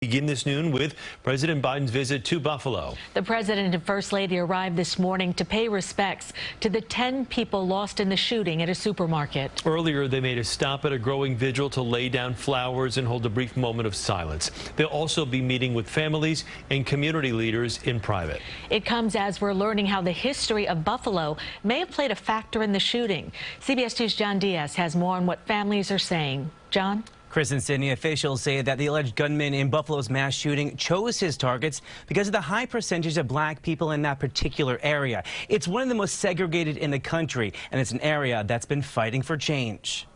Begin this noon with President Biden's visit to Buffalo. The president and first lady arrived this morning to pay respects to the 10 people lost in the shooting at a supermarket. Earlier, they made a stop at a growing vigil to lay down flowers and hold a brief moment of silence. They'll also be meeting with families and community leaders in private. It comes as we're learning how the history of Buffalo may have played a factor in the shooting. CBS 2's John Diaz has more on what families are saying. John? Chris and Sydney, officials say that the alleged gunman in Buffalo's mass shooting chose his targets because of the high percentage of black people in that particular area. It's one of the most segregated in the country, and it's an area that's been fighting for change.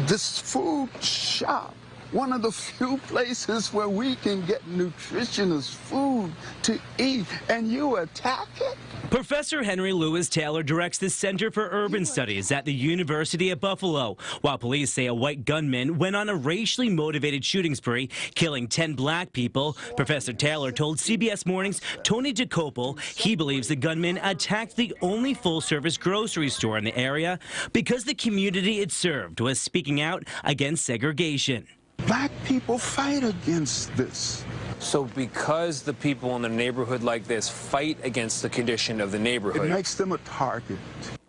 This food shop, one of the few places where we can get nutritious food to eat, and you attack it? Professor Henry Louis Taylor directs the Center for Urban Studies at the University of Buffalo, while police say a white gunman went on a racially motivated shooting spree, killing 10 black people. Professor Taylor told CBS Morning's Tony Dokoupil he believes the gunman attacked the only full-service grocery store in the area because the community it served was speaking out against segregation. Black people fight against this. So because the people in the neighborhood like this fight against the condition of the neighborhood, it makes them a target.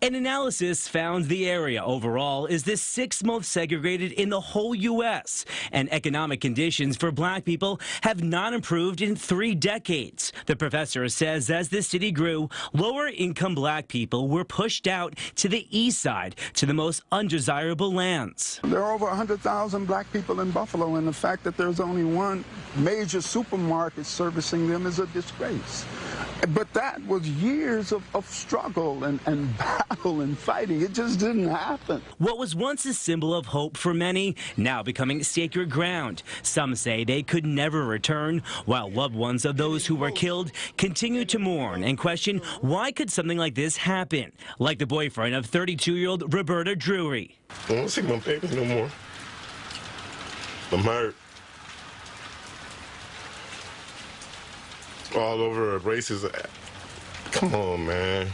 An analysis found the area overall is the 6th most segregated in the whole U.S., and economic conditions for black people have not improved in 3 decades. The professor says as the city grew, lower-income black people were pushed out to the east side, to the most undesirable lands. There are over 100,000 black people in Buffalo, and the fact that there's only one major supermarket servicing them is a disgrace. But that was years of struggle and battle and fighting. It just didn't happen. What was once a symbol of hope for many, now becoming sacred ground. Some say they could never return, while loved ones of those who were killed continue to mourn and question why could something like this happen, like the boyfriend of 32-year-old Roberta Drury. I don't see my baby no more. I'm hurt. All over races. Come on, man.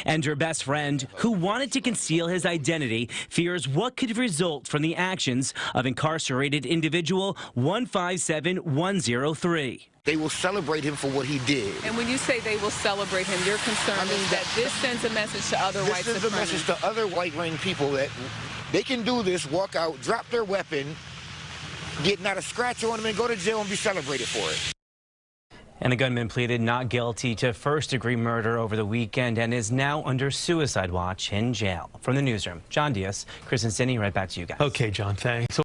And her best friend, who wanted to conceal his identity, fears what could result from the actions of incarcerated individual 157103. They will celebrate him for what he did. And when you say they will celebrate him, your concern is that this sends a message to other white supremacists. This sends a message to other white-wing people that they can do this, walk out, drop their weapon, get not a scratch on them, and go to jail and be celebrated for it. And the gunman pleaded not guilty to first-degree murder over the weekend and is now under suicide watch in jail. From the newsroom, John Diaz, Chris and Cindy, right back to you guys. Okay, John, thanks.